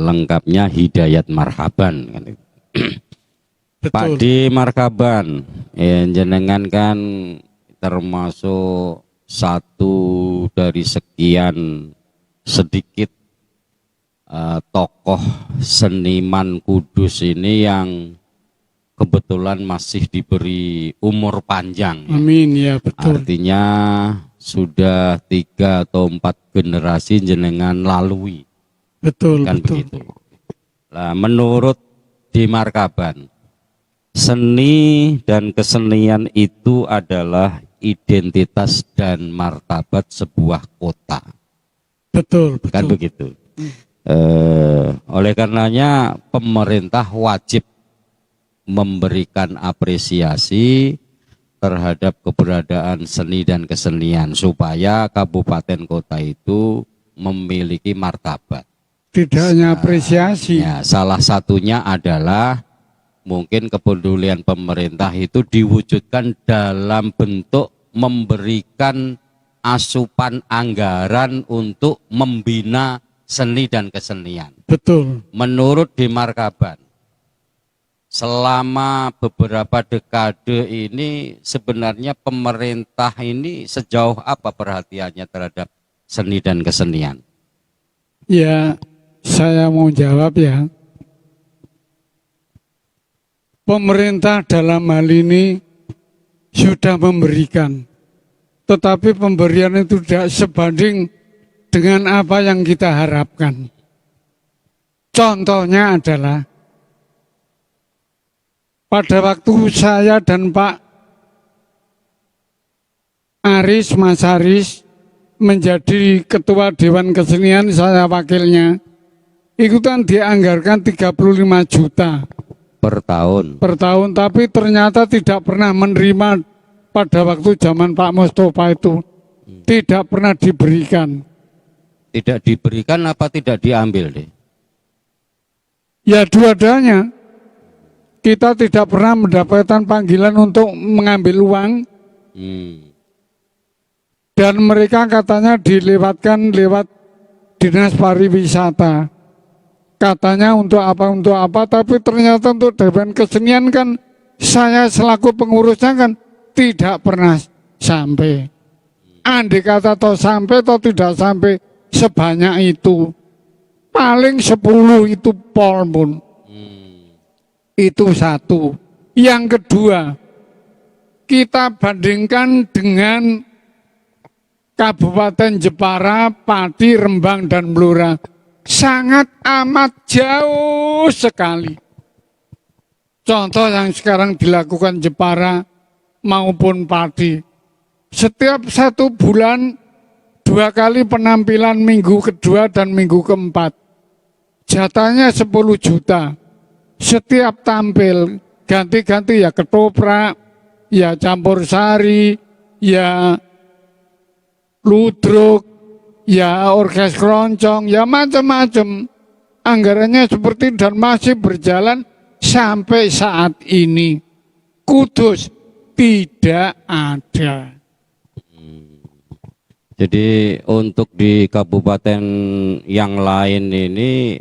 lengkapnya Hidayat Marhaban kan. Pak D Marhaban, ya, jenengan kan termasuk satu dari sekian sedikit tokoh seniman Kudus ini yang kebetulan masih diberi umur panjang. Amin, ya betul. Artinya sudah 3 atau 4 generasi jenengan lalui. Betul, Kan betul. begitu. Nah, menurut D Marhaban, seni dan kesenian itu adalah identitas dan martabat sebuah kota. Betul, betul. Kan begitu. Oleh karenanya pemerintah wajib memberikan apresiasi terhadap keberadaan seni dan kesenian supaya kabupaten kota itu memiliki martabat. Tidak hanya apresiasi. Ya, salah satunya adalah mungkin kepedulian pemerintah itu diwujudkan dalam bentuk memberikan asupan anggaran untuk membina seni dan kesenian. Betul. Menurut D Marhaban, selama beberapa dekade ini sebenarnya pemerintah ini sejauh apa perhatiannya terhadap seni dan kesenian? Ya, saya mau jawab ya. Pemerintah dalam hal ini sudah memberikan, tetapi pemberian itu tidak sebanding dengan apa yang kita harapkan. Contohnya adalah pada waktu saya dan Pak Aris, Mas Aris menjadi Ketua Dewan Kesenian, saya wakilnya, itu kan dianggarkan 35 juta Per tahun. per tahun, tapi ternyata tidak pernah menerima pada waktu zaman Pak Mustofa itu, tidak pernah diberikan. Tidak diberikan apa tidak diambil deh? Ya dua-duanya. Kita tidak pernah mendapatkan panggilan untuk mengambil uang, dan mereka katanya dilewatkan lewat Dinas Pariwisata. Katanya untuk apa, tapi ternyata untuk Dewan Kesenian kan saya selaku pengurusnya kan tidak pernah sampai. Andai kata toh sampai atau tidak sampai sebanyak itu, paling 10 itu pol pun. Itu satu. Yang kedua, kita bandingkan dengan Kabupaten Jepara, Pati, Rembang, dan Blora. Sangat amat jauh sekali. Contoh yang sekarang dilakukan Jepara maupun Pati. Setiap 1 bulan 2 kali penampilan minggu kedua dan minggu keempat. Jatahnya 10 juta. Setiap tampil ganti-ganti, ya ketoprak, ya campur sari, ya ludruk, ya orkes keroncong, ya macam-macam. Anggarannya seperti dan masih berjalan sampai saat ini. Kudus tidak ada. Jadi untuk di kabupaten yang lain ini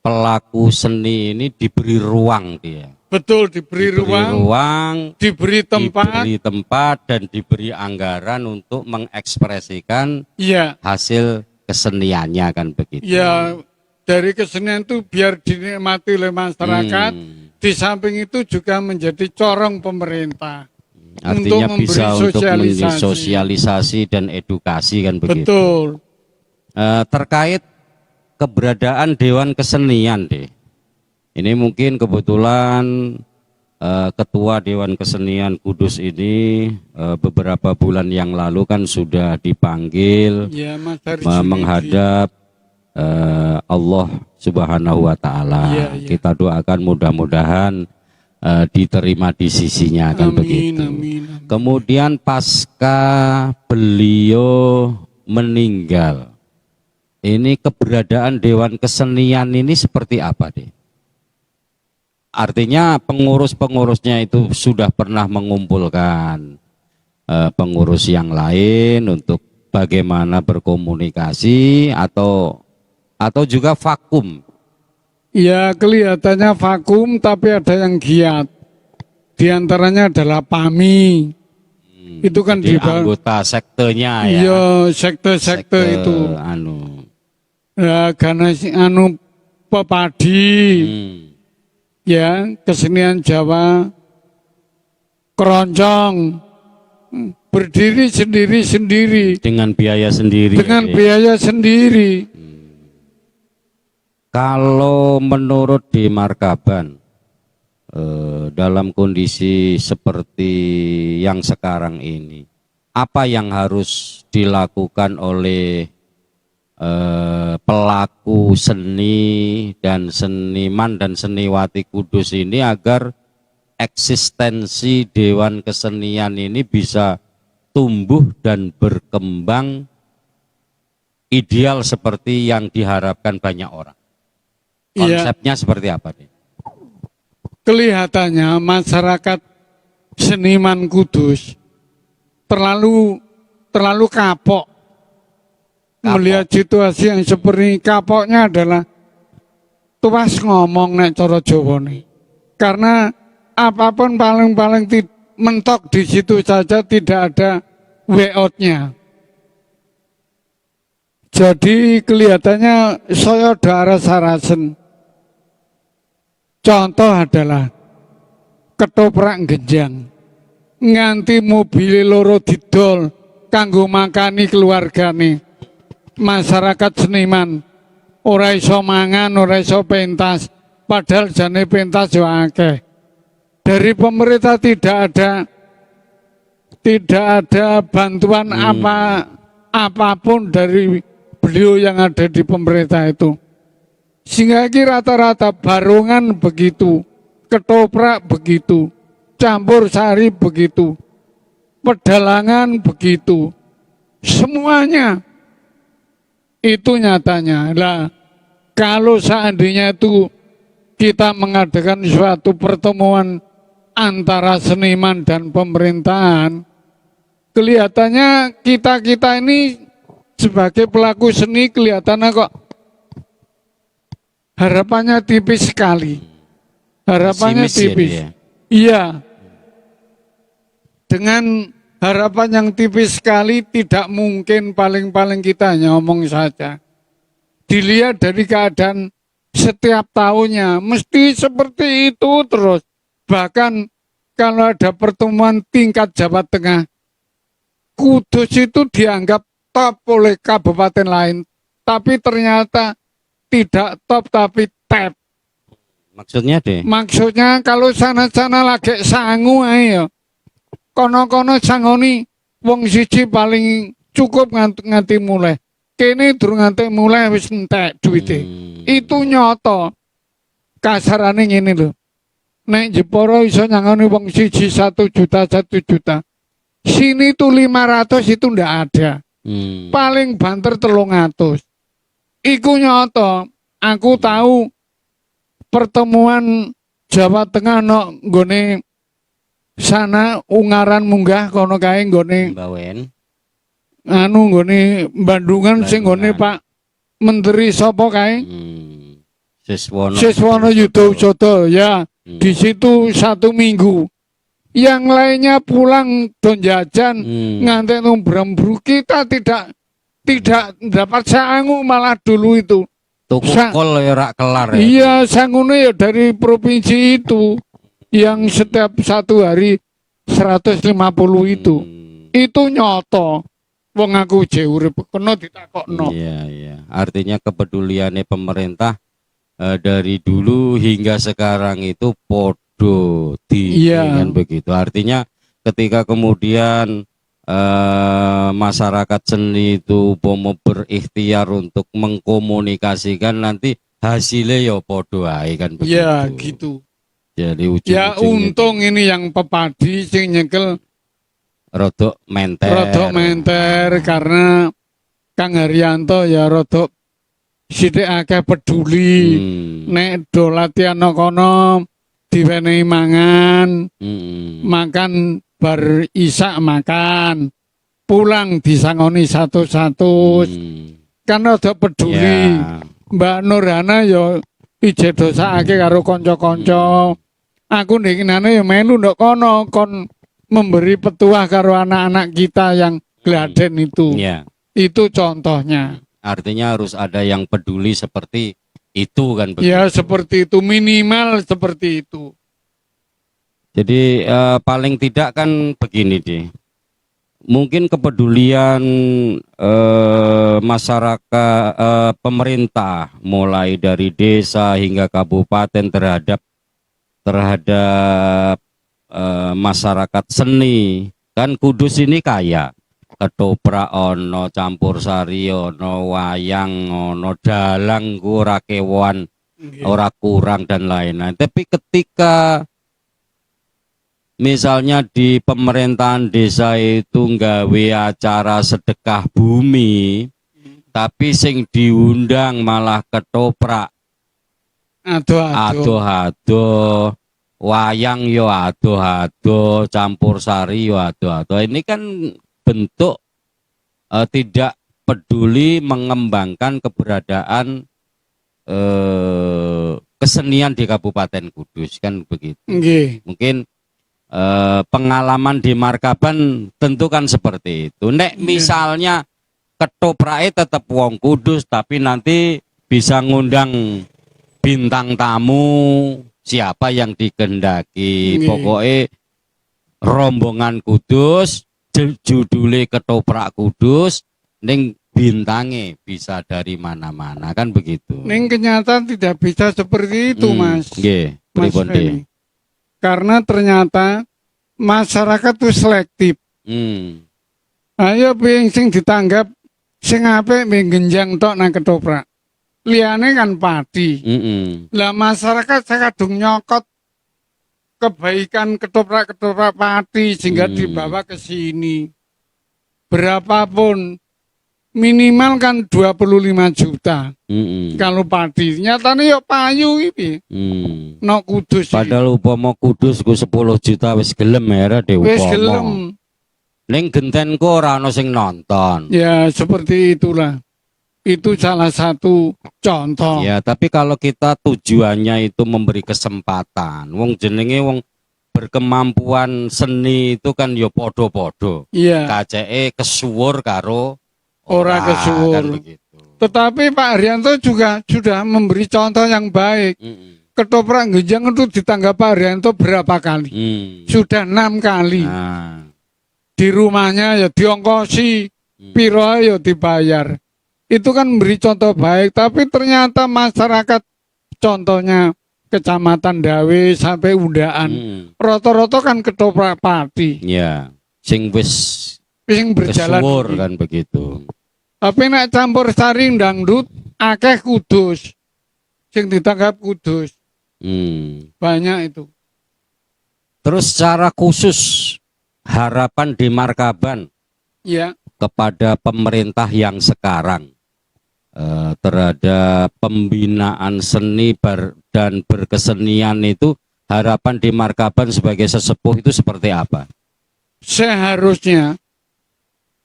pelaku seni ini diberi ruang dia. Betul, diberi ruang, diberi tempat dan diberi anggaran untuk mengekspresikan ya hasil keseniannya, kan begitu. Ya, dari kesenian itu biar dinikmati oleh masyarakat. Di samping itu juga menjadi corong pemerintah. Artinya untuk bisa untuk sosialisasi. sosialisasi dan edukasi, kan begitu. Betul. Terkait keberadaan Dewan Kesenian deh. Ini mungkin kebetulan Ketua Dewan Kesenian Kudus ini beberapa bulan yang lalu kan sudah dipanggil ya, menghadap Allah Subhanahu wa Ta'ala. Ya. Kita doakan mudah-mudahan diterima di sisinya, kan begitu. Amin. Kemudian pasca beliau meninggal, ini keberadaan Dewan Kesenian ini seperti apa deh? Artinya pengurus-pengurusnya itu sudah pernah mengumpulkan pengurus yang lain untuk bagaimana berkomunikasi, atau atau juga vakum? Ya kelihatannya vakum tapi ada yang giat. Di antaranya adalah PAMI. Itu kan Jadi anggota sektenya ya. Iya, sekte-sekte itu. Ya, Pepadi. Ya, kesenian Jawa, keroncong, berdiri sendiri-sendiri. Dengan biaya sendiri. Dengan biaya sendiri. Kalau menurut di Markaban, dalam kondisi seperti yang sekarang ini, apa yang harus dilakukan oleh pelaku seni dan seniman dan seniwati Kudus ini agar eksistensi Dewan Kesenian ini bisa tumbuh dan berkembang ideal seperti yang diharapkan banyak orang? Konsepnya seperti apa nih? Kelihatannya masyarakat seniman Kudus terlalu kapok melihat situasi yang seperti. Kapoknya adalah tuas ngomong nek cara Jawa nih. Karena apapun paling mentok di situ saja, tidak ada way out-nya. Jadi kelihatannya saya darah Sarasen. Contoh adalah ketoprak genjang, nganti mobil loro didol kanggo makani keluargane. Masyarakat seniman ora iso mangan, ora iso pentas, padahal jane pentas yo akeh. Dari pemerintah tidak ada bantuan apapun dari beliau yang ada di pemerintah itu. Sehingga rata-rata barongan begitu, ketoprak begitu, campur sari begitu, pedalangan begitu, semuanya itu nyatanya. Lah, kalau seandainya itu kita mengadakan suatu pertemuan antara seniman dan pemerintahan, kelihatannya kita ini sebagai pelaku seni kelihatannya kok harapannya tipis sekali. Harapannya tipis. Iya. Dengan harapan yang tipis sekali tidak mungkin paling-paling kita ngomong saja. Dilihat dari keadaan setiap tahunnya mesti seperti itu terus. Bahkan kalau ada pertemuan tingkat Jawa Tengah, Kudus itu dianggap top oleh kabupaten lain. Tapi ternyata tidak top tapi tap. Maksudnya deh? Maksudnya kalau sana-sana lagi sangu ayo. Kono-kono sangoni wong siji paling cukup nganti mulai. Kene durung nganti mulai wis entek duwite. Itu nyoto. Kasarane ngene lho. Nek Jepara iso nyangoni wong siji 1 juta. Sini tuh 500 itu ndak ada. Paling banter 300. Iku nyoto, aku tahu pertemuan Jawa Tengah no nggone sana Ungaran munggah kono kae nggone Bawen. Nggone Bandungan sing nggone Pak Menteri sapa kae? Siswono Yudhoyono ya. Di situ 1 minggu. Yang lainnya pulang don jajan nganti nombrembru. Kita tidak dapat sangu malah dulu itu. Tuku kol ya rak kelar ya. Iya, sangune ya dari provinsi itu yang setiap 1 hari 150 itu. Itu nyoto. Wong aku je urip kena ditakokno. Iya. Artinya kepeduliannya pemerintah dari dulu hingga sekarang itu podo kan begitu. Artinya ketika kemudian masyarakat seni itu mau berikhtiar untuk mengkomunikasikan, nanti hasilnya ya podo ae kan begitu. Iya gitu. Jadi untung ini yang Pepadi sing nyekel rodok menter karena Kang Haryanto ya rodok sithik akeh peduli. Nek do latihan kono diwenehi mangan, makan bar isak makan, pulang disangoni satu-satu, kan ada peduli. Mbak Nurhana ya ijedosake karo kanca-kanca. Aku ndekinane ya melu ndok kono kon memberi petuah karo anak-anak kita yang gladen itu. Ya, Itu contohnya. artinya harus ada yang peduli seperti itu kan begitu. Ya seperti itu, minimal seperti itu. Jadi paling tidak kan begini deh. Mungkin kepedulian masyarakat, pemerintah mulai dari desa hingga kabupaten terhadap masyarakat seni. Kan Kudus ini kaya. Ketoprak ono, campur sari ono, wayang ono, dalang ora kewan, ora kurang dan lain-lain. Tapi ketika misalnya di pemerintahan desa itu nggawe acara sedekah bumi, tapi sing diundang malah ketoprak, adoh-adoh, wayang yo adoh-adoh, campur sari yo adoh-adoh. Ini kan bentuk tidak peduli mengembangkan keberadaan kesenian di Kabupaten Kudus kan begitu. Mungkin pengalaman di Markaban tentu kan seperti itu. Nek misalnya ketopraknya tetap wong Kudus tapi nanti bisa ngundang bintang tamu siapa yang dikehendaki. Pokoknya rombongan Kudus, judulnya ketoprak Kudus, ning bintangnya bisa dari mana-mana kan begitu. Ning kenyataan tidak bisa seperti itu, Mas. Nggih, Mas pripun, Feni. Karena ternyata masyarakat itu selektif. Ayo piye sing ditanggap sing apik genjang tok nang ketoprak. Liyane kan padi. Lah masyarakat saya kadung nyokot kebaikan ketoprak-ketoprak padi sehingga dibawa ke sini. Berapapun minimal kan 25 juta. Kalau padi nyatane yo payu iki. No Kudus. Padahal upama Kudus ku 10 juta wis gelem ya de upama. Wis gelem. Ning gentenku ora ana sing nonton. Ya seperti itulah. Itu salah satu contoh. Ya, tapi kalau kita tujuannya itu memberi kesempatan, wong jenenge wong berkemampuan seni itu kan yo podo-podo. Iya. KCE kesuwur karo ora kesuwur. Kan begitu. Tetapi Pak Haryanto juga sudah memberi contoh yang baik. Ketoprak genjang itu ditanggap Pak Haryanto berapa kali? Sudah 6 kali. Di rumahnya ya diongkosi, piro ya dibayar. Itu kan memberi contoh baik, tapi ternyata masyarakat, contohnya Kecamatan Dawe sampai Undaan, roto-roto kan ketoprak padi. Ya, sing wis berjalan kesuwur kan begitu. Tapi nak campur sari dangdut, akeh Kudus, sing ditanggap Kudus, banyak itu. Terus secara khusus harapan di Markaban ya kepada pemerintah yang sekarang terhadap pembinaan seni dan berkesenian itu, harapan di Markaban sebagai sesepuh itu seperti apa? Seharusnya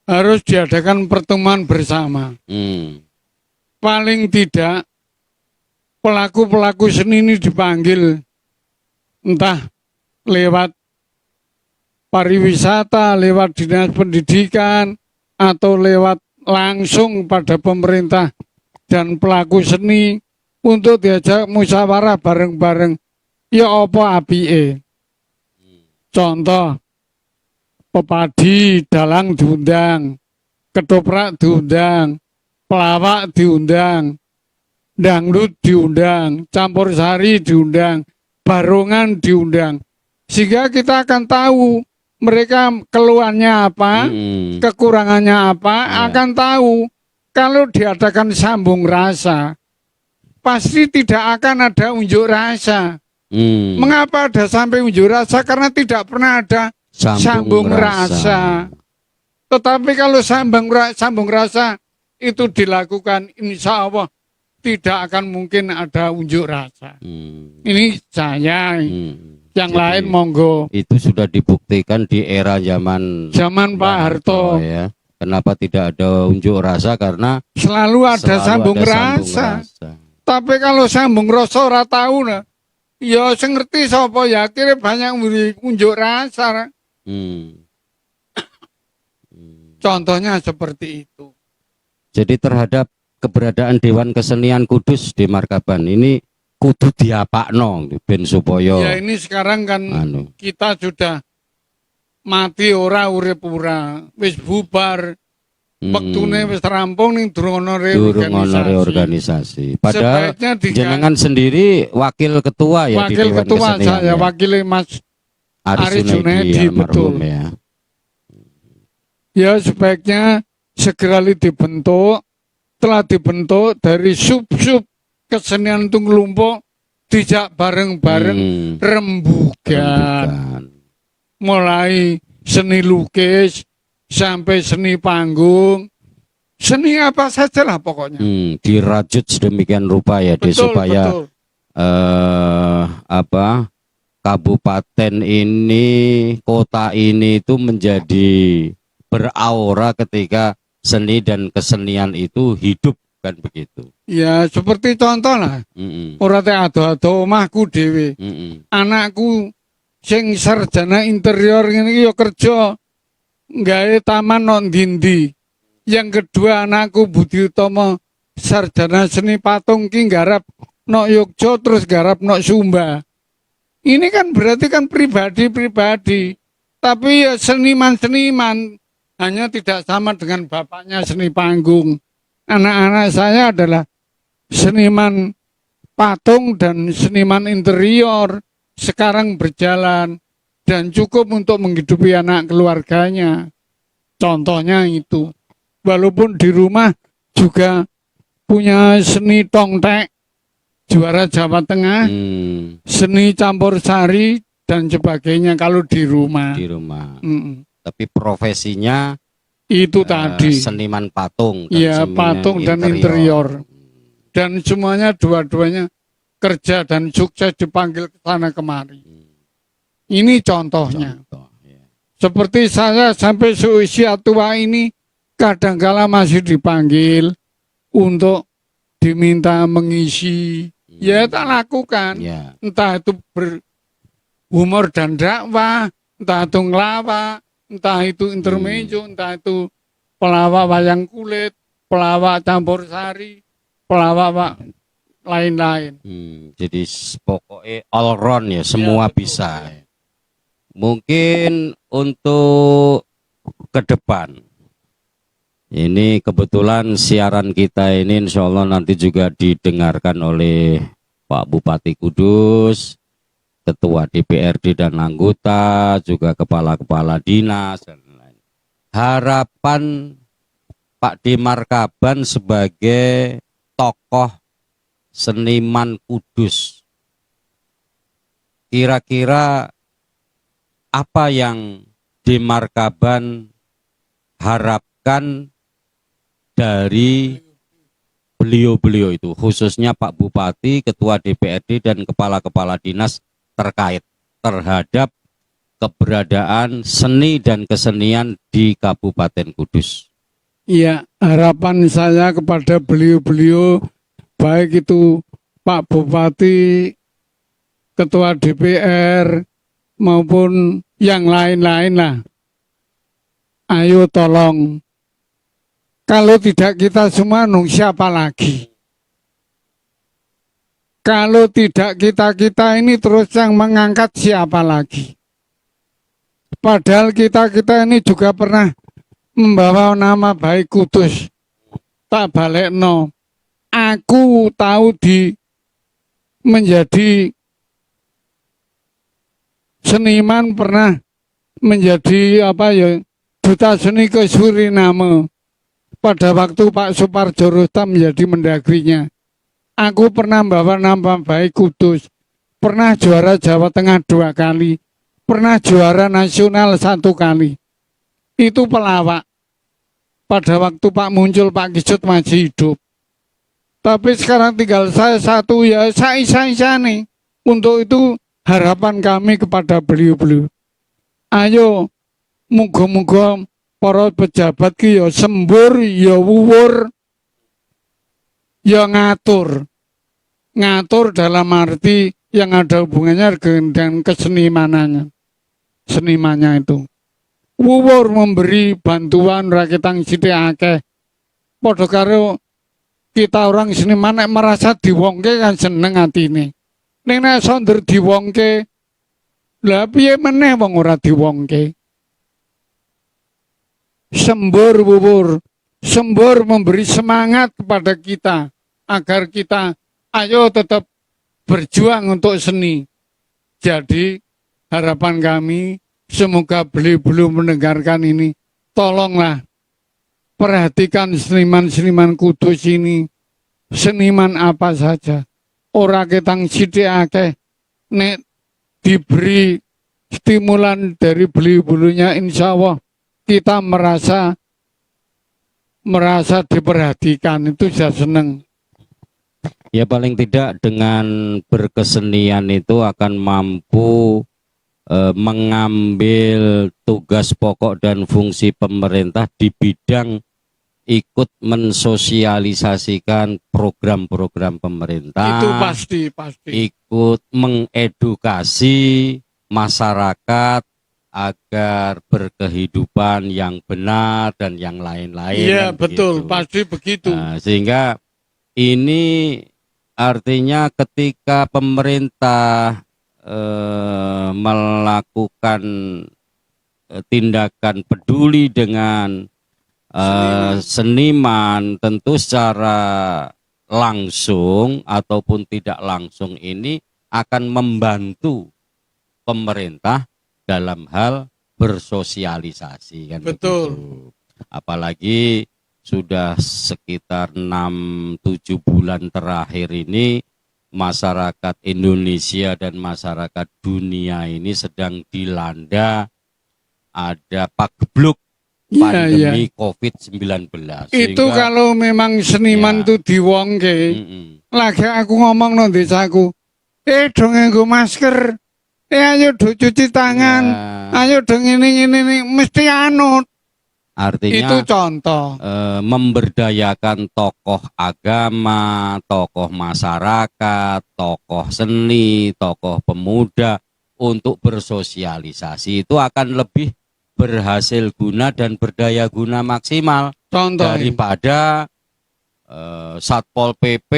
harus diadakan pertemuan bersama. Paling tidak pelaku-pelaku seni ini dipanggil, entah lewat pariwisata, lewat dinas pendidikan, atau lewat langsung pada pemerintah dan pelaku seni untuk diajak musyawarah bareng-bareng. Ya apa apike? Contoh, pepadi dalang diundang, ketoprak diundang, pelawak diundang, dangdut diundang, campur sari diundang, barongan diundang. Sehingga kita akan tahu mereka keluhannya apa, kekurangannya apa, akan tahu. Kalau diadakan sambung rasa, pasti tidak akan ada unjuk rasa. Mengapa ada sampai unjuk rasa? Karena tidak pernah ada sambung rasa. Tetapi kalau sambung rasa itu dilakukan, insya Allah tidak akan mungkin ada unjuk rasa. Ini saya. Yang Jadi, lain monggo. Itu sudah dibuktikan di era zaman Pak Harto. Ya. Kenapa tidak ada unjuk rasa? Karena Selalu ada selalu sambung ada sambung rasa. rasa. Tapi kalau sambung rasa ora tahu nah, ya sing ngerti sapa ya akhirnya banyak unjuk rasa. Hmm. Contohnya seperti itu. Jadi terhadap keberadaan Dewan Kesenian Kudus di Markaban ini kudu diapakno ben supaya Ya ini sekarang kan anu. kita sudah mati ora urip ora, wis bubar, wektune wis rampung ning durung ana Durung ana reorganisasi. reorganisasi. Padahal Sebaiknya jenengan sendiri wakil ketua ya di wakil Dewan ketua Kesenian saya, ya? wakil Mas Aris Aris Junaidi Junaidi, almarhum betul. ya. Ya sebaiknya segera dibentuk, telah dibentuk dari sub-sub kesenian Tunggelumpo, dijak bareng-bareng rembugan. Mulai seni lukis sampai seni panggung, seni apa saja lah pokoknya. Dirajut sedemikian rupa ya, Betul, supaya betul. Kabupaten ini, kota ini itu menjadi beraura ketika seni dan kesenian itu hidup, kan begitu. Ya seperti contoh lah, ora teh ado-ado omahku dhewe. Anakku sing sarjana interior ini yo kerja nggawe taman non dindi. Yang kedua anakku Budi Utomo sarjana seni patung ki nggarap nok Yogyo terus garap nok Sumba. Ini kan berarti kan pribadi-pribadi. Tapi ya seniman-seniman hanya tidak sama dengan bapaknya seni panggung. Anak-anak saya adalah seniman patung dan seniman interior. Sekarang berjalan dan cukup untuk menghidupi anak keluarganya. Contohnya itu. Walaupun di rumah juga punya seni tongtek, juara Jawa Tengah, seni campur sari dan sebagainya kalau di rumah. Di rumah. Tapi profesinya itu tadi seniman patung. Iya, patung dan interior. Dan semuanya dua-duanya kerja dan sukses dipanggil ke sana kemari. Ini contohnya. Seperti saya sampai seusia tua ini kadangkala masih dipanggil untuk diminta mengisi. Ya tak lakukan. Entah itu berhumor dan dakwah, entah itu ngelawak, entah itu intermezzo, entah itu pelawak wayang kulit, pelawak campur sari, pelawak lain-lain. Jadi pokoknya all round ya, semua ya, bisa. Ya. Mungkin untuk ke depan, ini kebetulan siaran kita ini insya Allah nanti juga didengarkan oleh Pak Bupati Kudus, Ketua DPRD dan anggota, juga kepala-kepala dinas dan lain. Harapan Pak D. Markaban sebagai tokoh seniman Kudus, kira-kira apa yang D. Markaban harapkan dari beliau-beliau itu, khususnya Pak Bupati, Ketua DPRD dan kepala-kepala dinas terkait terhadap keberadaan seni dan kesenian di Kabupaten Kudus? Iya, harapan saya kepada beliau-beliau, baik itu Pak Bupati, Ketua DPR, maupun yang lain-lain lah. Ayo tolong, kalau tidak kita semua, siapa lagi? Kalau tidak kita-kita ini terus yang mengangkat, siapa lagi? Padahal kita-kita ini juga pernah membawa nama baik Kudus. Tak balik no. Aku tahu menjadi seniman, pernah menjadi duta seni ke Suriname pada waktu Pak Suparjo Rustam menjadi mendagrinya. Aku pernah membawa nama baik Kudus, pernah juara Jawa Tengah 2 kali, pernah juara nasional 1 kali. Itu pelawak pada waktu Pak Muncul, Pak Kisut masih hidup. Tapi sekarang tinggal saya satu, ya saya nih. Untuk itu harapan kami kepada beliau-beliau. Ayo, moga-moga para pejabat ki ya sembur, ya wuwur, ya ngatur. Ngatur dalam arti yang ada hubungannya dengan kesenimanannya. Senimannya itu. Wuwur memberi bantuan rakyat sithik akeh. Padha karo kita orang seniman nek merasa diwongke kan seneng atine. Ning nek sonder diwongke, lah piye meneh wong ora diwongke. Sembur wuwur, sembur memberi semangat kepada kita agar kita ayo tetap berjuang untuk seni. Jadi harapan kami semoga beliau belum mendengarkan ini, tolonglah perhatikan seniman-seniman Kudus ini. Seniman apa saja, ora ketang sithik akeh nek diberi stimulan dari beliau-beliaunya, insya Allah kita merasa diperhatikan, itu sudah seneng. Ya paling tidak dengan berkesenian itu akan mampu mengambil tugas pokok dan fungsi pemerintah di bidang ikut mensosialisasikan program-program pemerintah. Itu pasti. Ikut mengedukasi masyarakat agar berkehidupan yang benar dan yang lain-lain. Iya kan betul, begitu. pasti begitu. Nah, sehingga ini artinya ketika pemerintah melakukan tindakan peduli dengan seniman, tentu secara langsung ataupun tidak langsung ini akan membantu pemerintah dalam hal bersosialisasi, kan Betul. begitu. Apalagi sudah sekitar 6-7 bulan terakhir ini masyarakat Indonesia dan masyarakat dunia ini sedang dilanda ada pagebluk pandemi COVID-19. Itu kalau memang seniman itu diwongke, lagi aku ngomong nang desaku, dong nganggo masker, ayo do cuci tangan, ayo dong ini mesti anut. Artinya itu contoh memberdayakan tokoh agama, tokoh masyarakat, tokoh seni, tokoh pemuda untuk bersosialisasi itu akan lebih berhasil guna dan berdaya guna maksimal. Contoh daripada Satpol PP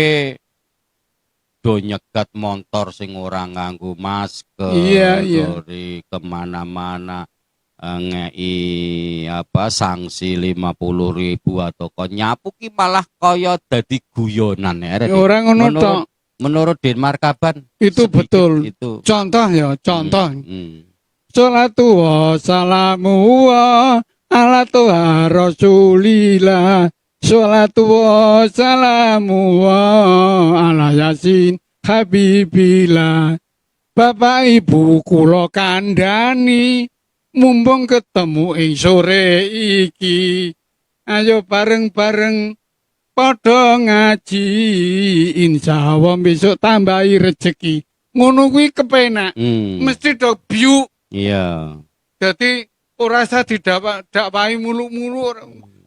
do nyegat motor sing ora nganggo masker, dari kemana-mana ngei sanksi 50.000 atau kok nyapu ki malah kaya dadi guyonan ya. Orang ngono menurut Denmarkaban itu sedikit, betul itu contoh ya, contoh. Sholatu wa salamu wa ala tuha rasulillah, sholatu wa salamu wa ala yasin habibillah. Bapak Ibu kula kandhani mumpung ketemu ing sore iki, ayo bareng-bareng padha ngaji, insya Allah besok tambahi rezeki. Ngono kuwi kepenak, mesti do biu. Iya. Jadi ora usah didakwahi mulu-mulu.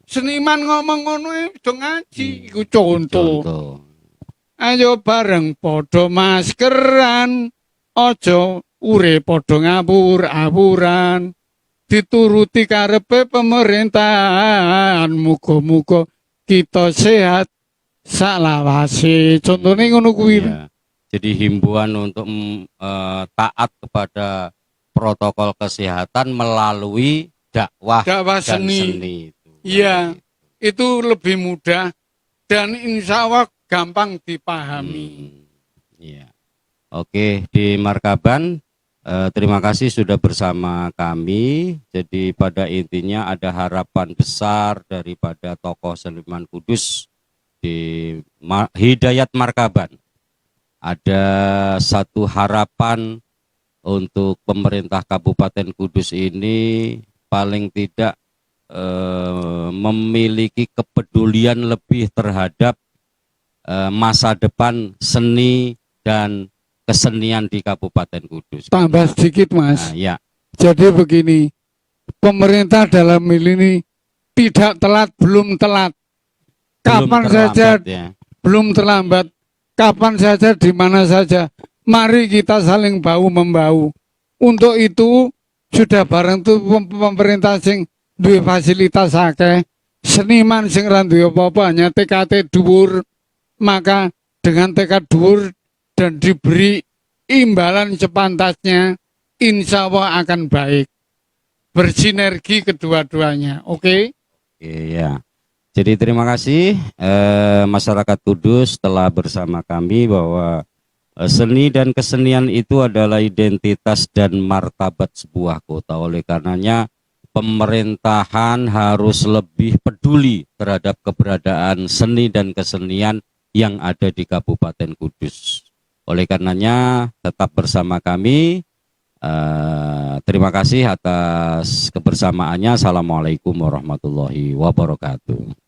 Seniman ngomong ngono do ngaji, iku contoh. Ayo bareng padha maskeran, aja urip padha ngawur-awuran. Dituruti karepe pemerintahan, muga-muga kita sehat salawase. Contohnya ngono kuwi. Ya. Jadi himbauan untuk taat kepada protokol kesehatan melalui dakwah dan seni. Iya, itu lebih mudah dan insya Allah gampang dipahami. Ya. Oke, di Markaban. Terima kasih sudah bersama kami. Jadi pada intinya ada harapan besar daripada tokoh seniman Kudus di Hidayat Markaban. Ada satu harapan untuk pemerintah Kabupaten Kudus ini paling tidak memiliki kepedulian lebih terhadap masa depan seni dan kesenian di Kabupaten Kudus. Tambah sedikit Mas. Ya. Jadi begini, pemerintah dalam hal ini tidak telat, belum telat. Belum Kapan saja terlambat ya. belum terlambat. Kapan saja, di mana saja. Mari kita saling bahu membahu. Untuk itu sudah bareng tuh pemerintah sing duwe fasilitas akeh, seniman sing ra duwe apa-apa hanya TKT dhuwur, maka dengan tekad dhuwur dan diberi imbalan sepantasnya, insya Allah akan baik. Bersinergi kedua-duanya, oke? Iya. Jadi terima kasih masyarakat Kudus telah bersama kami bahwa seni dan kesenian itu adalah identitas dan martabat sebuah kota. Oleh karenanya pemerintahan harus lebih peduli terhadap keberadaan seni dan kesenian yang ada di Kabupaten Kudus. Oleh karenanya tetap bersama kami. Terima kasih atas kebersamaannya. Assalamualaikum warahmatullahi wabarakatuh.